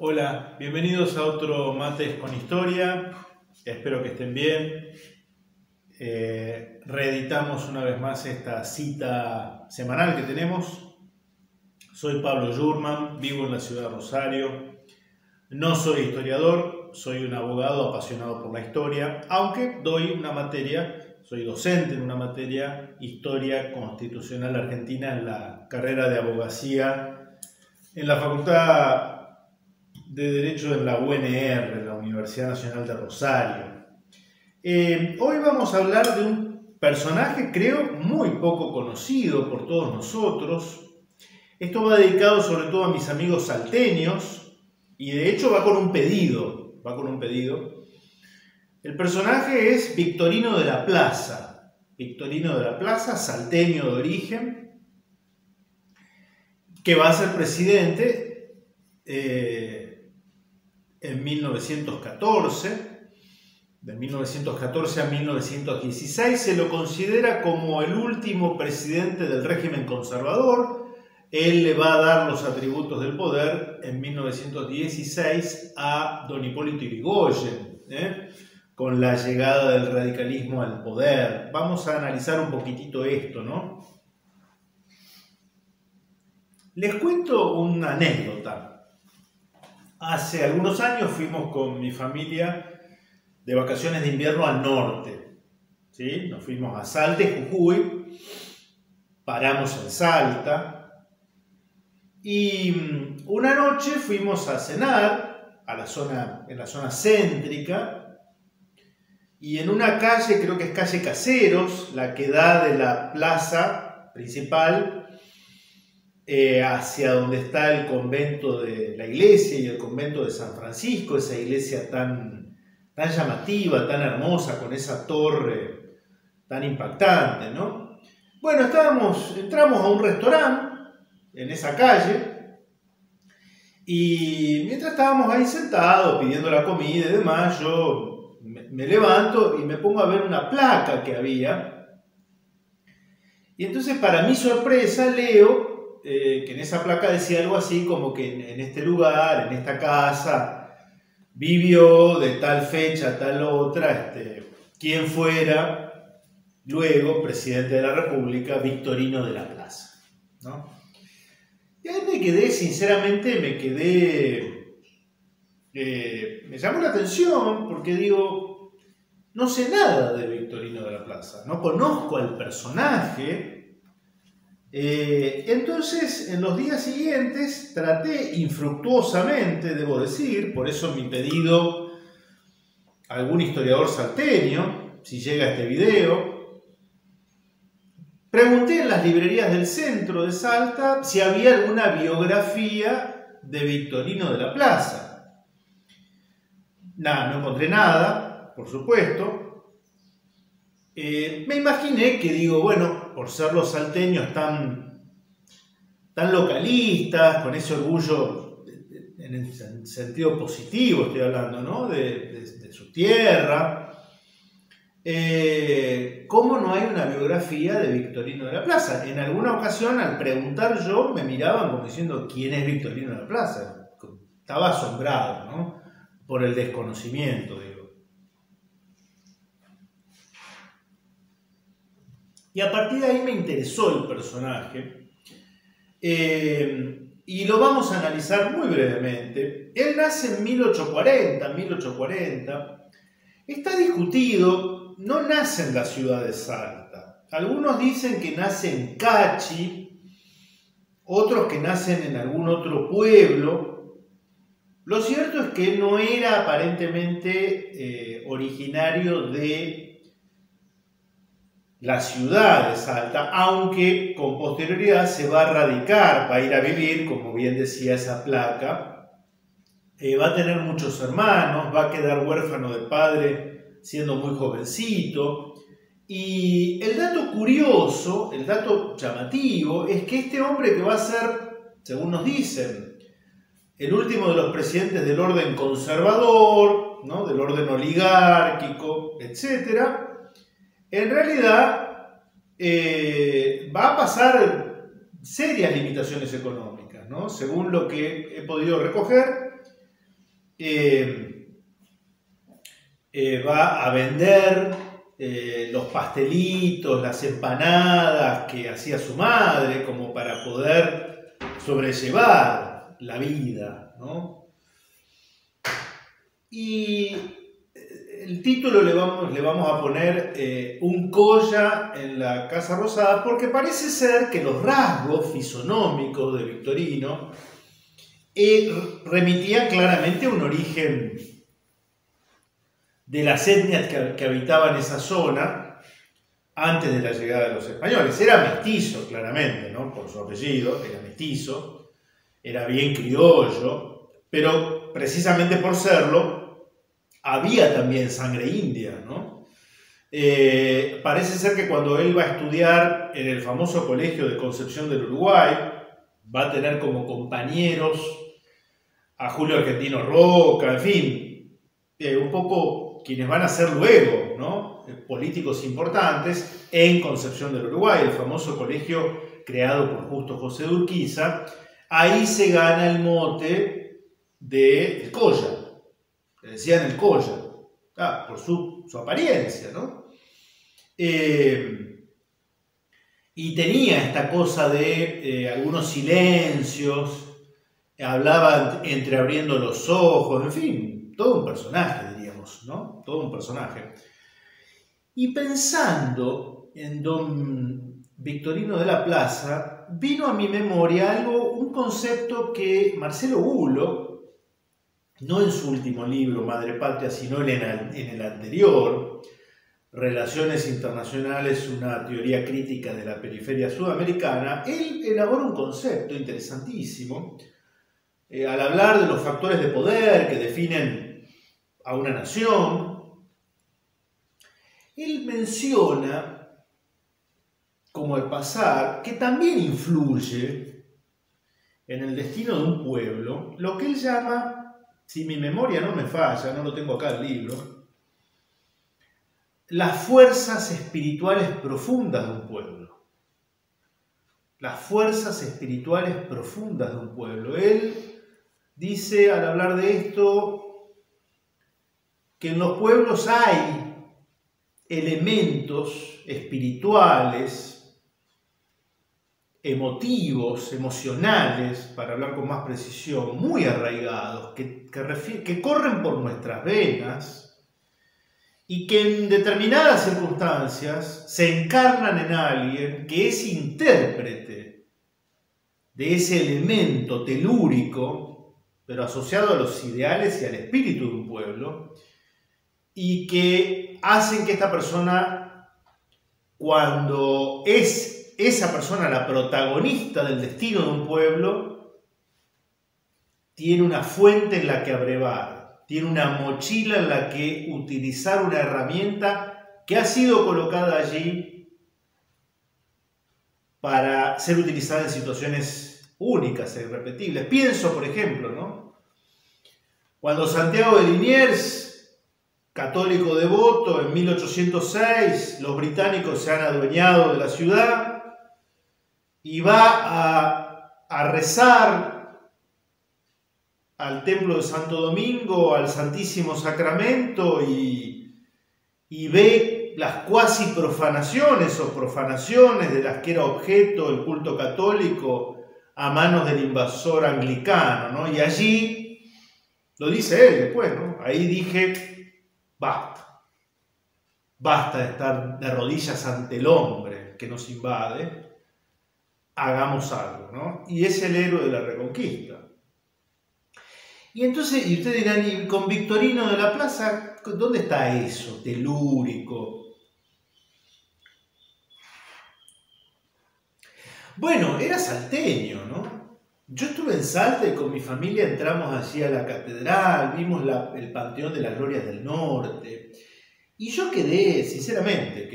Hola, bienvenidos a otro Mates con Historia. Espero que estén bien. Reeditamos una vez más esta cita semanal que tenemos. Soy Pablo Yurman, vivo en la ciudad de Rosario. No soy historiador, soy un abogado apasionado por la historia, aunque doy una materia, soy docente en una materia, Historia Constitucional Argentina, en la carrera de abogacía en la Facultad de Derecho en la UNR, la Universidad Nacional de Rosario. Hoy vamos a hablar de un personaje, creo, muy poco conocido por todos nosotros. Esto va dedicado sobre todo a mis amigos salteños y de hecho va con un pedido. El personaje es Victorino de la Plaza. Victorino de la Plaza, salteño de origen, que va a ser presidente en 1914, de 1914 a 1916, se lo considera como el último presidente del régimen conservador. Él le va a dar los atributos del poder en 1916 a don Hipólito Yrigoyen, con la llegada del radicalismo al poder. Vamos a analizar un poquitito esto, ¿no? Les cuento una anécdota. Hace algunos años fuimos con mi familia de vacaciones de invierno al norte, ¿sí? Nos fuimos a Salta, Jujuy, paramos en Salta y una noche fuimos a cenar en la zona céntrica, y en una calle, creo que es calle Caseros, la que da de la plaza principal hacia donde está el convento de la iglesia y el convento de San Francisco, esa iglesia tan llamativa, tan hermosa, con esa torre tan impactante, ¿no? Bueno, entramos a un restaurante en esa calle, y mientras estábamos ahí sentados pidiendo la comida y demás, yo me levanto y me pongo a ver una placa que había, y entonces para mi sorpresa leo que en esa placa decía algo así como que en este lugar, en esta casa, vivió de tal fecha a tal otra, quien fuera luego presidente de la República, Victorino de la Plaza, ¿no? Y ahí sinceramente me llamó la atención porque digo, no sé nada de Victorino de la Plaza, no conozco al personaje. Entonces, en los días siguientes traté infructuosamente, debo decir, por eso mi pedido a algún historiador salteño, si llega este video. Pregunté en las librerías del centro de Salta si había alguna biografía de Victorino de la Plaza. Nada, no encontré nada, por supuesto. Me imaginé que, digo, bueno, por ser los salteños tan localistas, con ese orgullo en el sentido positivo, estoy hablando, ¿no? de su tierra. ¿Cómo no hay una biografía de Victorino de la Plaza? En alguna ocasión, al preguntar yo, me miraban como diciendo, ¿quién es Victorino de la Plaza? Estaba asombrado, ¿no? Por el desconocimiento, digo. Y a partir de ahí me interesó el personaje, y lo vamos a analizar muy brevemente. Él nace en 1840. Está discutido, no nace en la ciudad de Salta. Algunos dicen que nace en Cachi, otros que nacen en algún otro pueblo. Lo cierto es que no era aparentemente originario de la ciudad de Salta, aunque con posterioridad se va a radicar, va a ir a vivir, como bien decía esa placa, va a tener muchos hermanos, va a quedar huérfano de padre siendo muy jovencito. Y el dato curioso, el dato llamativo, es que este hombre que va a ser, según nos dicen, el último de los presidentes del orden conservador, ¿no? Del orden oligárquico, etc., en realidad va a pasar serias limitaciones económicas, ¿no? Según lo que he podido recoger, va a vender los pastelitos, las empanadas que hacía su madre, como para poder sobrellevar la vida, ¿no? Y el título le vamos a poner Un Colla en la Casa Rosada, porque parece ser que los rasgos fisonómicos de Victorino remitían claramente a un origen de las etnias que habitaban esa zona antes de la llegada de los españoles. Era mestizo, claramente, ¿no? Por su apellido, era mestizo, era bien criollo, pero precisamente por serlo, había también sangre india, ¿no? Parece ser que cuando él va a estudiar en el famoso colegio de Concepción del Uruguay, va a tener como compañeros a Julio Argentino Roca, en fin, un poco quienes van a ser luego, ¿no? Políticos importantes en Concepción del Uruguay, el famoso colegio creado por Justo José de Urquiza. Ahí se gana el mote de el Colla, le decían el Colla, por su apariencia, ¿no? Y tenía esta cosa de algunos silencios, hablaba entreabriendo los ojos, en fin, todo un personaje, diríamos, ¿no? Todo un personaje. Y pensando en don Victorino de la Plaza, vino a mi memoria un concepto que Marcelo Bulo, no en su último libro, Madre Patria, sino en el anterior, Relaciones Internacionales, una teoría crítica de la periferia sudamericana, él elabora un concepto interesantísimo al hablar de los factores de poder que definen a una nación. Él menciona, como al pasar, que también influye en el destino de un pueblo lo que él llama, si mi memoria no me falla, no lo tengo acá el libro, las fuerzas espirituales profundas de un pueblo. Las fuerzas espirituales profundas de un pueblo. Él dice, al hablar de esto, que en los pueblos hay elementos espirituales, emotivos, emocionales, para hablar con más precisión, muy arraigados, que corren por nuestras venas y que en determinadas circunstancias se encarnan en alguien que es intérprete de ese elemento telúrico, pero asociado a los ideales y al espíritu de un pueblo, y que hacen que esta persona, cuando es esa persona la protagonista del destino de un pueblo, tiene una fuente en la que abrevar, tiene una mochila en la que utilizar una herramienta que ha sido colocada allí para ser utilizada en situaciones únicas e irrepetibles. Pienso, por ejemplo, ¿no? Cuando Santiago de Liniers, católico devoto, en 1806, los británicos se han adueñado de la ciudad y va a rezar al templo de Santo Domingo, al Santísimo Sacramento, y ve las cuasi profanaciones o profanaciones de las que era objeto el culto católico a manos del invasor anglicano, ¿no? Y allí, lo dice él después, ¿no? Ahí dije, basta de estar de rodillas ante el hombre que nos invade, hagamos algo, ¿no? Y es el héroe de la Reconquista. Y entonces, y ustedes dirán, ¿y con Victorino de la Plaza, dónde está eso, telúrico? Bueno, era salteño, ¿no? Yo estuve en Salta y con mi familia entramos allí a la catedral, vimos el Panteón de las Glorias del Norte, y yo sinceramente,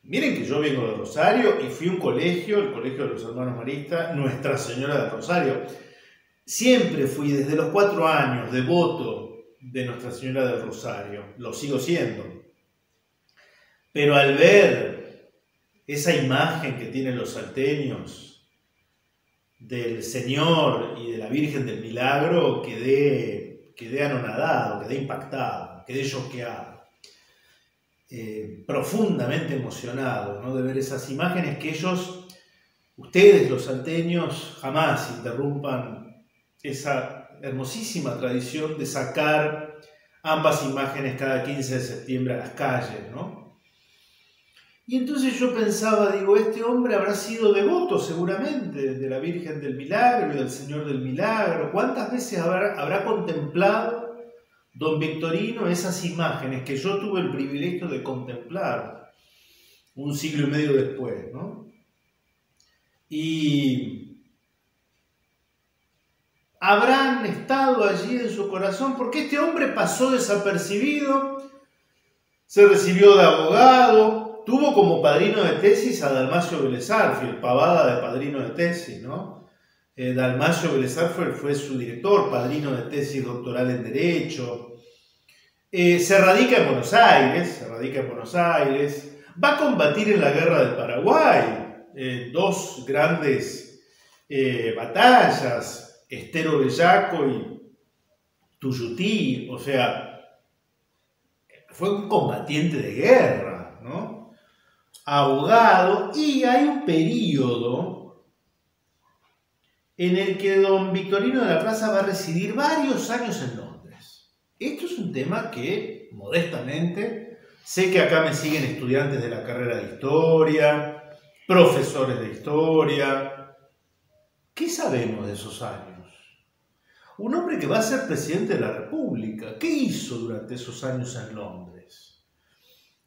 miren que yo vengo de Rosario y fui a un colegio, el Colegio de los Hermanos Maristas, Nuestra Señora del Rosario. Siempre fui, desde los 4 años, devoto de Nuestra Señora del Rosario. Lo sigo siendo. Pero al ver esa imagen que tienen los salteños, del Señor y de la Virgen del Milagro, quedé anonadado, quedé impactado, quedé choqueado, profundamente emocionado, ¿no?, de ver esas imágenes que ustedes los salteños, jamás interrumpan esa hermosísima tradición de sacar ambas imágenes cada 15 de septiembre a las calles, ¿no? Y entonces yo pensaba, digo, este hombre habrá sido devoto seguramente de la Virgen del Milagro y del Señor del Milagro. ¿Cuántas veces habrá contemplado don Victorino esas imágenes que yo tuve el privilegio de contemplar un siglo y medio después, ¿no? Y habrán estado allí en su corazón, porque este hombre pasó desapercibido, se recibió de abogado, tuvo como padrino de tesis a Dalmacio Vélez Arfiel, pavada de padrino de tesis, ¿no? Dalmacio Vélez Arfiel fue su director, padrino de tesis doctoral en Derecho. Se radica en Buenos Aires, va a combatir en la Guerra del Paraguay, dos grandes batallas, Estero Bellaco y Tuyutí, o sea, fue un combatiente de guerra, ¿no? Abogado, y hay un periodo en el que don Victorino de la Plaza va a residir varios años en Londres. Esto es un tema que, modestamente, sé que acá me siguen estudiantes de la carrera de Historia, profesores de Historia. ¿Qué sabemos de esos años? Un hombre que va a ser presidente de la República, ¿qué hizo durante esos años en Londres?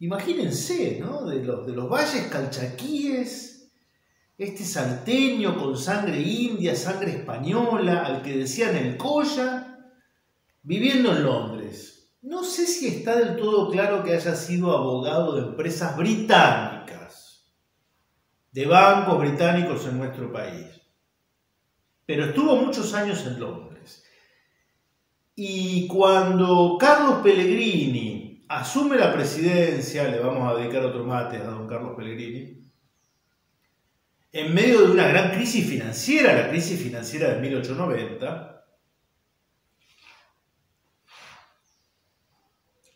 Imagínense, ¿no? De los valles calchaquíes, este salteño con sangre india, sangre española, al que decían el Colla, viviendo en Londres. No sé si está del todo claro que haya sido abogado de empresas británicas, de bancos británicos en nuestro país, pero estuvo muchos años en Londres. Y cuando Carlos Pellegrini asume la presidencia, le vamos a dedicar otro mate a don Carlos Pellegrini, en medio de una gran crisis financiera, la crisis financiera de 1890,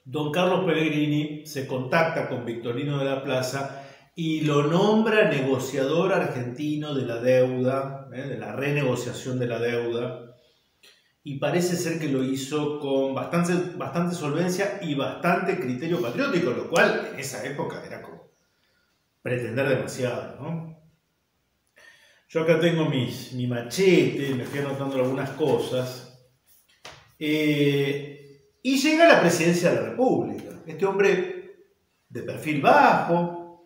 don Carlos Pellegrini se contacta con Victorino de la Plaza y lo nombra negociador argentino de la deuda, de la renegociación de la deuda, y parece ser que lo hizo con bastante solvencia y bastante criterio patriótico, lo cual en esa época era como pretender demasiado, ¿no? Yo acá tengo mi machete, me fui anotando algunas cosas, y llega a la presidencia de la República. Este hombre de perfil bajo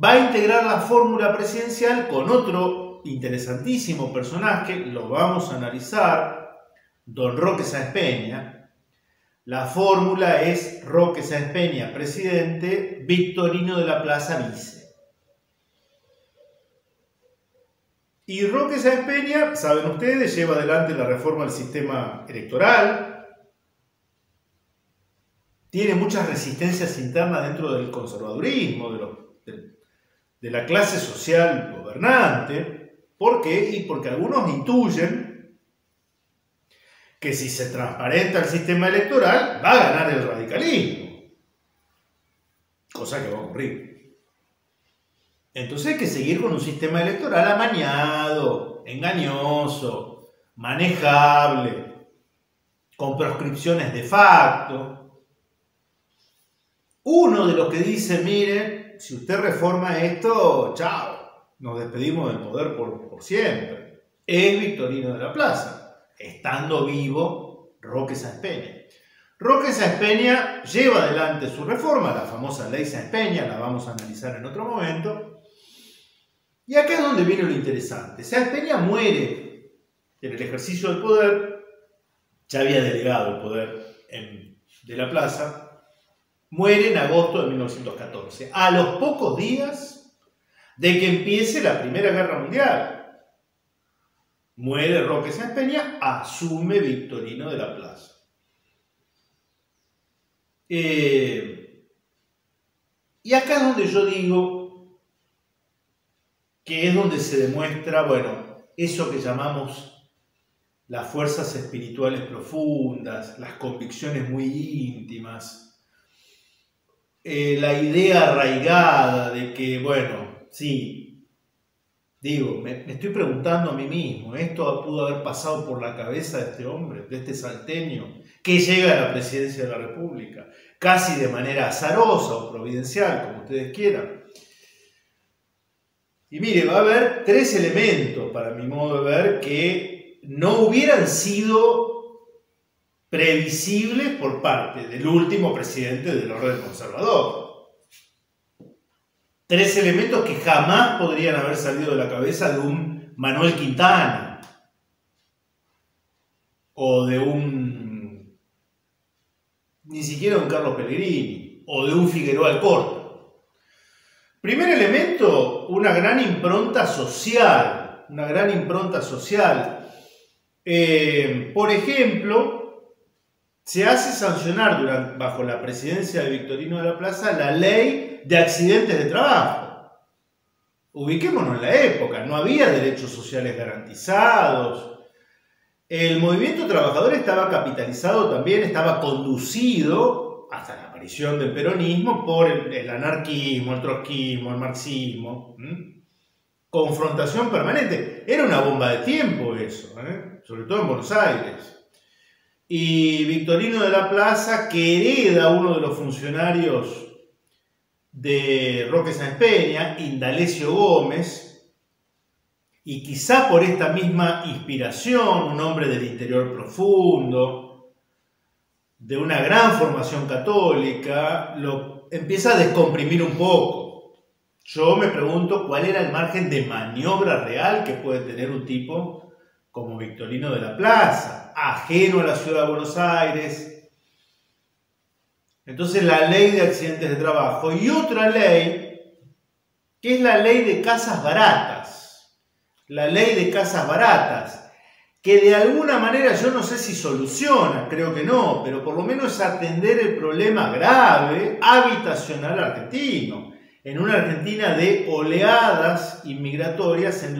va a integrar la fórmula presidencial con otro interesantísimo personaje, lo vamos a analizar, don Roque Sáenz Peña. La fórmula es Roque Sáenz Peña presidente, Victorino de la Plaza vice. Y Roque Sáenz Peña, saben ustedes, lleva adelante la reforma del sistema electoral, tiene muchas resistencias internas dentro del conservadurismo, de la clase social gobernante. ¿Por qué? Y porque algunos intuyen que si se transparenta el sistema electoral, va a ganar el radicalismo. Cosa que va a ocurrir. Entonces hay que seguir con un sistema electoral amañado, engañoso, manejable, con proscripciones de facto. Uno de los que dice, mire, si usted reforma esto, chao, nos despedimos del poder por siempre, es Victorino de la Plaza, estando vivo Roque Sáenz Peña. Roque Sáenz Peña lleva adelante su reforma, la famosa ley Sáenz Peña, la vamos a analizar en otro momento. Y acá es donde viene lo interesante. Sáenz Peña muere en el ejercicio del poder, ya había delegado el poder de la Plaza, muere en agosto de 1914, a los pocos días de que empiece la Primera Guerra Mundial. Muere Roque Sáenz Peña, asume Victorino de la Plaza. Y acá es donde yo digo, que es donde se demuestra, bueno, eso que llamamos las fuerzas espirituales profundas, las convicciones muy íntimas, la idea arraigada de que, bueno, sí, digo, me estoy preguntando a mí mismo, ¿esto pudo haber pasado por la cabeza de este hombre, de este salteño, que llega a la presidencia de la República, casi de manera azarosa o providencial, como ustedes quieran? Y mire, va a haber tres elementos, para mi modo de ver, que no hubieran sido previsibles por parte del último presidente del orden conservador. Tres elementos que jamás podrían haber salido de la cabeza de un Manuel Quintana o de ni siquiera de un Carlos Pellegrini o de un Figueroa Alcorta. Primer elemento, una gran impronta social. Una gran impronta social. Por ejemplo, se hace sancionar bajo la presidencia de Victorino de la Plaza la ley de accidentes de trabajo. Ubiquémonos en la época, no había derechos sociales garantizados. El movimiento trabajador estaba capitalizado también, estaba conducido hasta la aparición del peronismo por el anarquismo, el trotskismo, el marxismo. Confrontación permanente. Era una bomba de tiempo eso, sobre todo en Buenos Aires. Y Victorino de la Plaza, que hereda uno de los funcionarios de Roque Sáenz Peña, Indalecio Gómez, y quizá por esta misma inspiración, un hombre del interior profundo, de una gran formación católica, lo empieza a descomprimir un poco. Yo me pregunto cuál era el margen de maniobra real que puede tener un tipo como Victorino de la Plaza, ajeno a la ciudad de Buenos Aires. Entonces la ley de accidentes de trabajo y otra ley, que es la ley de casas baratas. La ley de casas baratas, que de alguna manera yo no sé si soluciona, creo que no, pero por lo menos atender el problema grave habitacional argentino. En una Argentina de oleadas inmigratorias en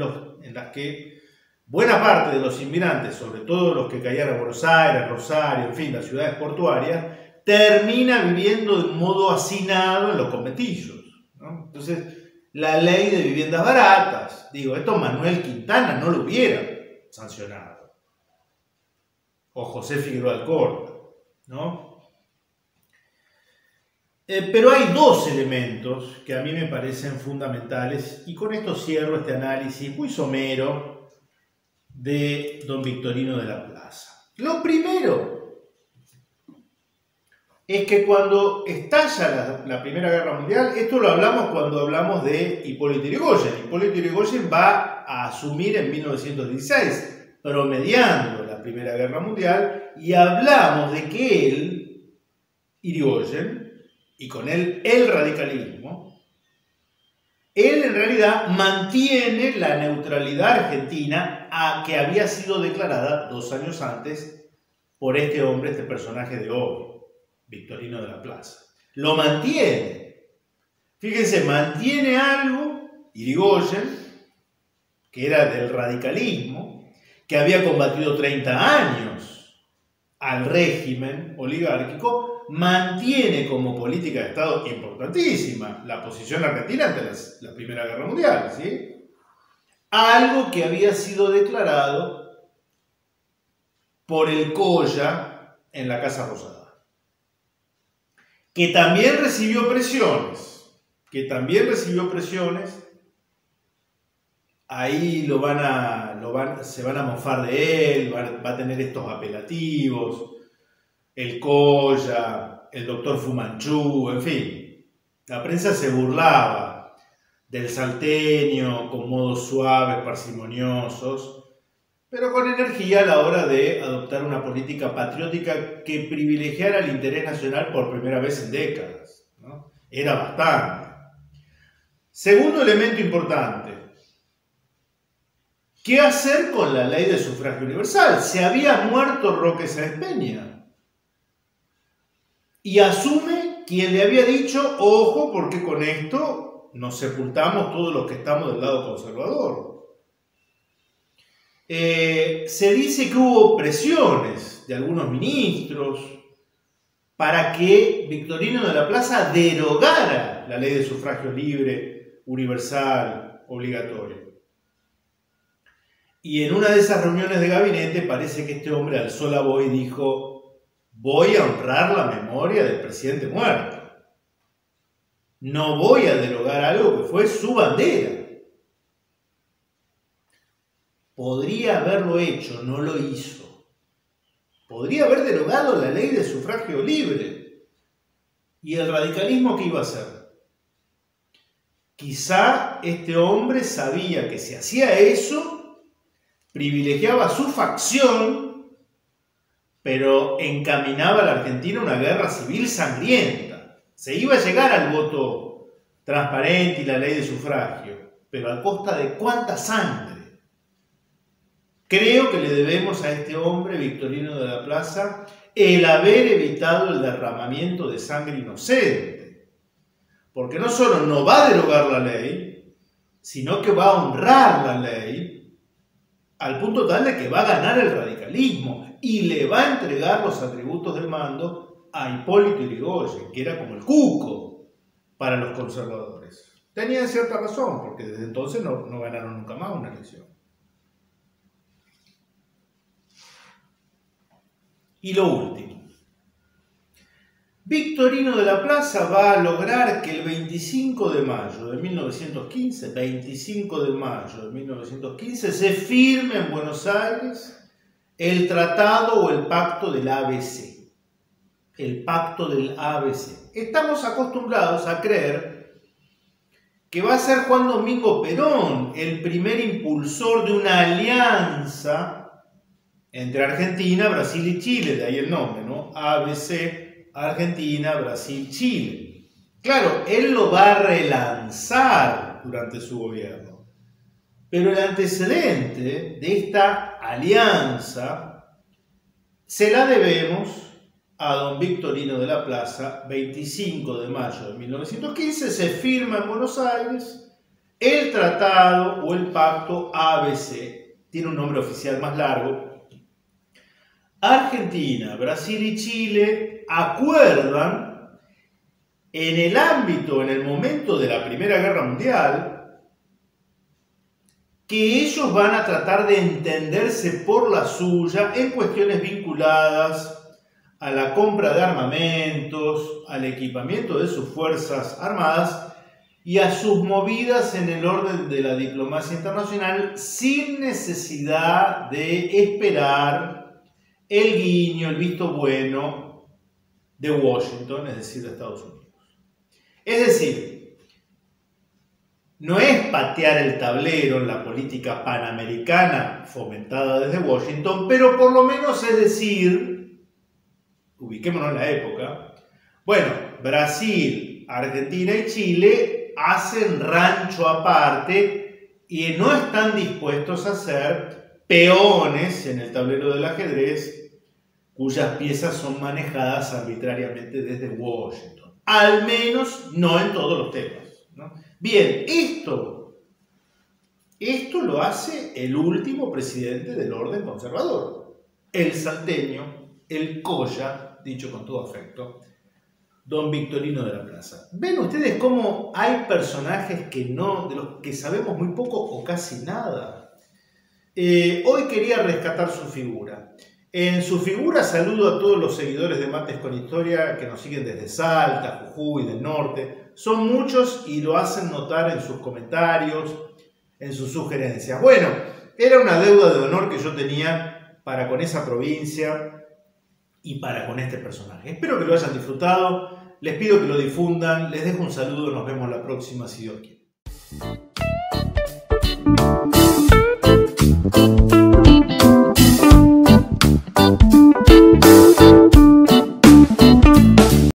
las que buena parte de los inmigrantes, sobre todo los que caían a Buenos Aires, Rosario, en fin, las ciudades portuarias, termina viviendo de un modo hacinado en los conventillos, ¿no? Entonces, la ley de viviendas baratas, digo, esto Manuel Quintana no lo hubiera sancionado, o José Figueroa Alcorta, ¿no? Pero hay dos elementos que a mí me parecen fundamentales y con esto cierro este análisis muy somero de don Victorino de la Plaza. Lo primero es que cuando estalla la Primera Guerra Mundial, esto lo hablamos cuando hablamos de Hipólito Yrigoyen. Hipólito Yrigoyen va a asumir en 1916, promediando la Primera Guerra Mundial, y hablamos de que él, Yrigoyen, y con él el radicalismo, él en realidad mantiene la neutralidad argentina que había sido declarada 2 años antes por este hombre, este personaje de hoy, Victorino de la Plaza. Lo mantiene. Fíjense, mantiene algo, Yrigoyen, que era del radicalismo, que había combatido 30 años al régimen oligárquico, mantiene como política de Estado importantísima la posición argentina ante la Primera Guerra Mundial, ¿sí? Algo que había sido declarado por el Colla en la Casa Rosada, que también recibió presiones, ahí se van a mofar de él, va a tener estos apelativos, el Colla, el doctor Fumanchu, en fin. La prensa se burlaba del salteño con modos suaves, parsimoniosos, pero con energía a la hora de adoptar una política patriótica que privilegiara el interés nacional por primera vez en décadas, ¿no? Era bastante. Segundo elemento importante. ¿Qué hacer con la ley de sufragio universal? Se había muerto Roque Sáenz Peña. Y asume quien le había dicho, ojo, porque con esto nos sepultamos todos los que estamos del lado conservador. Se dice que hubo presiones de algunos ministros para que Victorino de la Plaza derogara la ley de sufragio libre, universal, obligatorio. Y en una de esas reuniones de gabinete parece que este hombre alzó la voz y dijo: voy a honrar la memoria del presidente muerto. No voy a derogar algo que fue su bandera. Podría haberlo hecho, no lo hizo. Podría haber derogado la ley de sufragio libre. ¿Y el radicalismo qué iba a hacer? Quizá este hombre sabía que si hacía eso, privilegiaba su facción, pero encaminaba a la Argentina a una guerra civil sangrienta. Se iba a llegar al voto transparente y la ley de sufragio, pero a costa de cuánta sangre. Creo que le debemos a este hombre, Victorino de la Plaza, el haber evitado el derramamiento de sangre inocente. Porque no solo no va a derogar la ley, sino que va a honrar la ley al punto tal de que va a ganar el radicalismo y le va a entregar los atributos del mando a Hipólito Yrigoyen, que era como el cuco para los conservadores. Tenían cierta razón, porque desde entonces no ganaron nunca más una elección. Y lo último, Victorino de la Plaza va a lograr que el 25 de mayo de 1915, se firme en Buenos Aires el tratado o el pacto del ABC. El pacto del ABC. Estamos acostumbrados a creer que va a ser Juan Domingo Perón el primer impulsor de una alianza entre Argentina, Brasil y Chile, de ahí el nombre, ¿no? ABC, Argentina, Brasil, Chile. Claro, él lo va a relanzar durante su gobierno. Pero el antecedente de esta alianza se la debemos a don Victorino de la Plaza. 25 de mayo de 1915 se firma en Buenos Aires el tratado o el pacto ABC. Tiene un nombre oficial más largo. Argentina, Brasil y Chile acuerdan en el ámbito, en el momento de la Primera Guerra Mundial, que ellos van a tratar de entenderse por la suya en cuestiones vinculadas a la compra de armamentos, al equipamiento de sus fuerzas armadas y a sus movidas en el orden de la diplomacia internacional sin necesidad de esperar el guiño, el visto bueno de Washington, es decir, de Estados Unidos. Es decir, no es patear el tablero en la política panamericana fomentada desde Washington, pero por lo menos es decir, ubiquémonos en la época, bueno, Brasil, Argentina y Chile hacen rancho aparte y no están dispuestos a ser peones en el tablero del ajedrez cuyas piezas son manejadas arbitrariamente desde Washington. Al menos no en todos los temas, ¿no? Bien, esto lo hace el último presidente del orden conservador, el salteño, el Colla, dicho con todo afecto, don Victorino de la Plaza. ¿Ven ustedes cómo hay personajes de los que sabemos muy poco o casi nada? Hoy quería rescatar su figura. En su figura saludo a todos los seguidores de Mates con Historia que nos siguen desde Salta, Jujuy, del norte. Son muchos y lo hacen notar en sus comentarios, en sus sugerencias. Bueno, era una deuda de honor que yo tenía para con esa provincia y para con este personaje. Espero que lo hayan disfrutado, les pido que lo difundan, les dejo un saludo, nos vemos la próxima si Dios quiere.